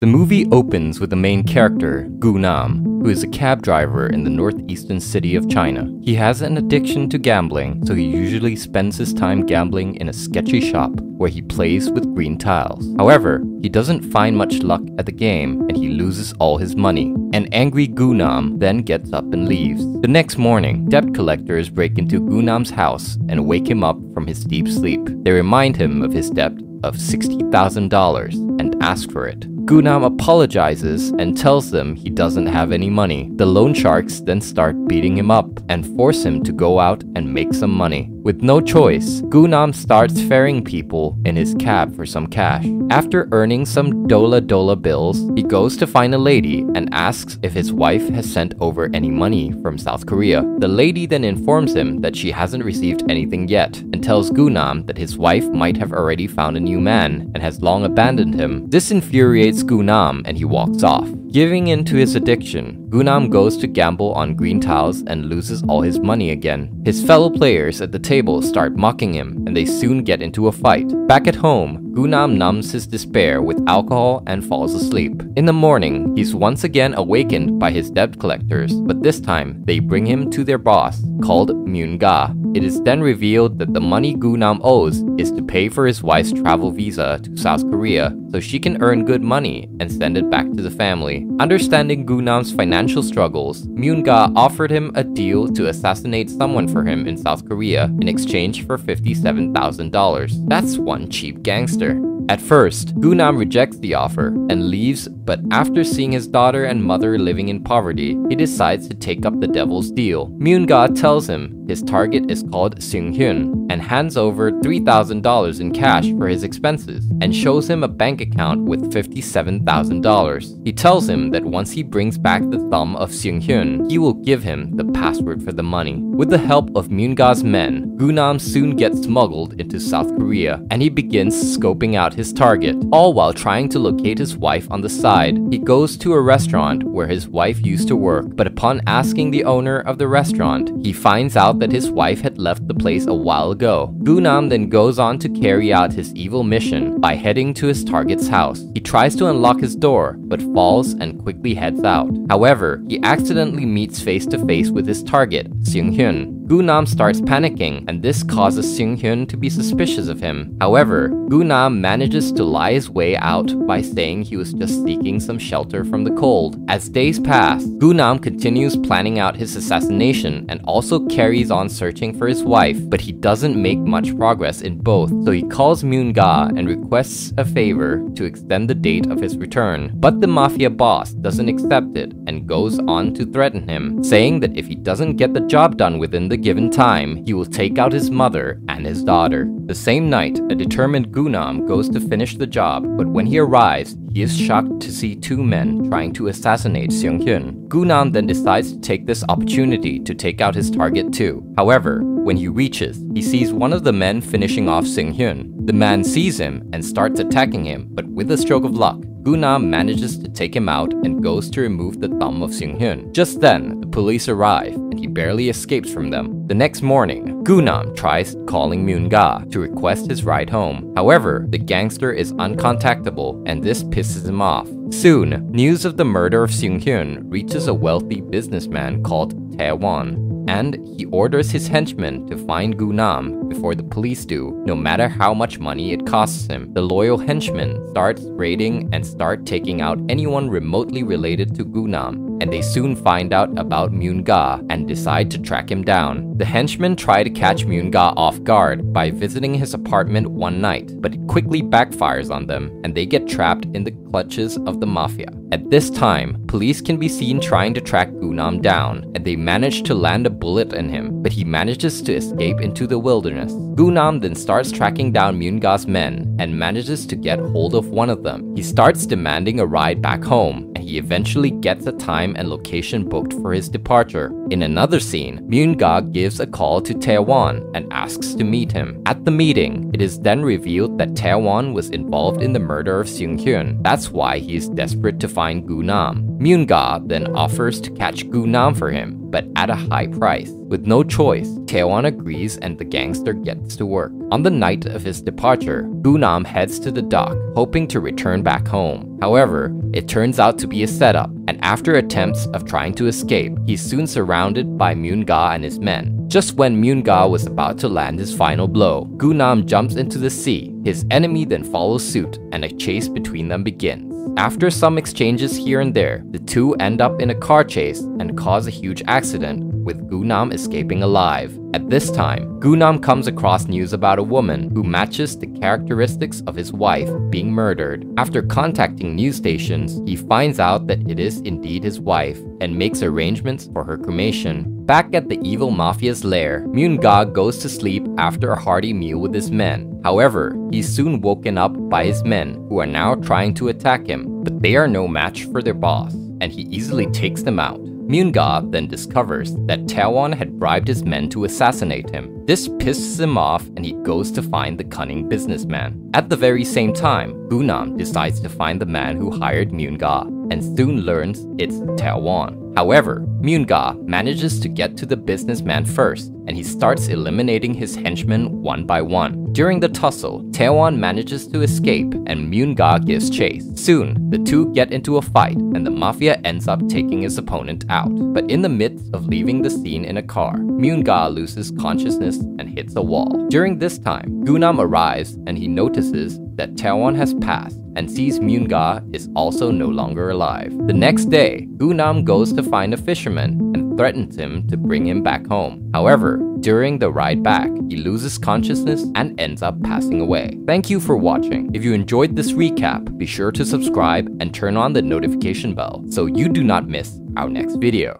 The movie opens with the main character, Gu Nam, who is a cab driver in the northeastern city of China. He has an addiction to gambling, so he usually spends his time gambling in a sketchy shop where he plays with green tiles. However, he doesn't find much luck at the game and he loses all his money. An angry Gu Nam then gets up and leaves. The next morning, debt collectors break into Gu Nam's house and wake him up from his deep sleep. They remind him of his debt of $60,000 and ask for it. Gu Nam apologizes and tells them he doesn't have any money. The loan sharks then start beating him up and force him to go out and make some money. With no choice, Gu Nam starts ferrying people in his cab for some cash. After earning some dollar bills, he goes to find a lady and asks if his wife has sent over any money from South Korea. The lady then informs him that she hasn't received anything yet and tells Gu Nam that his wife might have already found a new man and has long abandoned him. This infuriates Gu Nam and he walks off. Giving in to his addiction, Gu Nam goes to gamble on green tiles and loses all his money again. His fellow players at the table start mocking him and they soon get into a fight. Back at home, Gu Nam numbs his despair with alcohol and falls asleep. In the morning, he's once again awakened by his debt collectors, but this time they bring him to their boss, called Myun Ga. It is then revealed that the money Gu Nam owes is to pay for his wife's travel visa to South Korea so she can earn good money and send it back to the family. Understanding Gu Nam's financial struggles, Myun Ga offered him a deal to assassinate someone for him in South Korea in exchange for $57,000. That's one cheap gangster. At first, Gu Nam rejects the offer and leaves, but after seeing his daughter and mother living in poverty, he decides to take up the devil's deal. Myun Ga tells him his target is called Seung Hyun and hands over $3,000 in cash for his expenses and shows him a bank account with $57,000. He tells him that once he brings back the thumb of Seung Hyun, he will give him the password for the money. With the help of Myun Ga's men, Gu Nam soon gets smuggled into South Korea and he begins scoping out his target. All while trying to locate his wife on the side, he goes to a restaurant where his wife used to work, but upon asking the owner of the restaurant, he finds out that his wife had left the place a while ago. Gu Nam then goes on to carry out his evil mission by heading to his target's house. He tries to unlock his door, but falls and quickly heads out. However, he accidentally meets face to face with his target, Seung Hyun. Gu Nam starts panicking, and this causes Seung Hyun to be suspicious of him. However, Gu Nam manages to lie his way out by saying he was just seeking some shelter from the cold. As days pass, Gu Nam continues planning out his assassination and also carries on searching for his wife, but he doesn't make much progress in both, so he calls Myun Ga and requests a favor to extend the date of his return. But the mafia boss doesn't accept it and goes on to threaten him, saying that if he doesn't get the job done within the given time, he will take out his mother and his daughter. The same night, a determined Gu Nam goes to finish the job, but when he arrives, he is shocked to see two men trying to assassinate Seung Hyun. Gu Nam then decides to take this opportunity to take out his target too. However, when he reaches, he sees one of the men finishing off Seung Hyun. The man sees him and starts attacking him, but with a stroke of luck, Gu Nam manages to take him out and goes to remove the thumb of Seung Hyun. Just then, the police arrive and he barely escapes from them. The next morning, Gu Nam tries calling Myun Ga to request his ride home. However, the gangster is uncontactable and this pisses him off. Soon, news of the murder of Seung Hyun reaches a wealthy businessman called Tae Won, and he orders his henchmen to find Gu Nam before the police do, no matter how much money it costs him. The loyal henchmen start raiding and start taking out anyone remotely related to Gu Nam, and they soon find out about Myun Ga and decide to track him down. The henchmen try to catch Myun Ga off guard by visiting his apartment one night, but it quickly backfires on them and they get trapped in the clutches of the mafia. At this time, police can be seen trying to track Gu Nam down, and they manage to land a bullet in him, but he manages to escape into the wilderness. Gu Nam then starts tracking down Myun Ga's men and manages to get hold of one of them. He starts demanding a ride back home, and he eventually gets a time and location booked for his departure. In another scene, Myun Ga gives a call to Tae Won and asks to meet him. At the meeting, it is then revealed that Tae Won was involved in the murder of Seung Hyun. That's why he is desperate to find Gu Nam. Myung-ga then offers to catch Gu-nam for him, but at a high price. With no choice, Taewon agrees and the gangster gets to work. On the night of his departure, Gu-nam heads to the dock, hoping to return back home. However, it turns out to be a setup, and after attempts of trying to escape, he's soon surrounded by Myung-ga and his men. Just when Myung-ga was about to land his final blow, Gu-nam jumps into the sea. His enemy then follows suit, and a chase between them begins. After some exchanges here and there, the two end up in a car chase and cause a huge accident, with Gu-nam escaping alive. At this time, Gu-nam comes across news about a woman who matches the characteristics of his wife being murdered. After contacting news stations, he finds out that it is indeed his wife and makes arrangements for her cremation. Back at the evil mafia's lair, Myung-ga goes to sleep after a hearty meal with his men. However, he's soon woken up by his men, who are now trying to attack him, but they are no match for their boss, and he easily takes them out. Myung-ga then discovers that Taewon had bribed his men to assassinate him. This pisses him off and he goes to find the cunning businessman. At the very same time, Gu-nam decides to find the man who hired Myung-ga and soon learns it's Taewon. However, Myung-ga manages to get to the businessman first, and he starts eliminating his henchmen one by one. During the tussle, Taewon manages to escape and Myung-ga gives chase. Soon, the two get into a fight and the mafia ends up taking his opponent out. But in the midst of leaving the scene in a car, Myung-ga loses consciousness and hits a wall. During this time, Gu-nam arrives and he notices that Taewon has passed and sees Myung-ga is also no longer alive. The next day, Gu-nam goes to find a fisherman and threatens him to bring him back home. However, during the ride back, he loses consciousness and ends up passing away. Thank you for watching. If you enjoyed this recap, be sure to subscribe and turn on the notification bell so you do not miss our next video.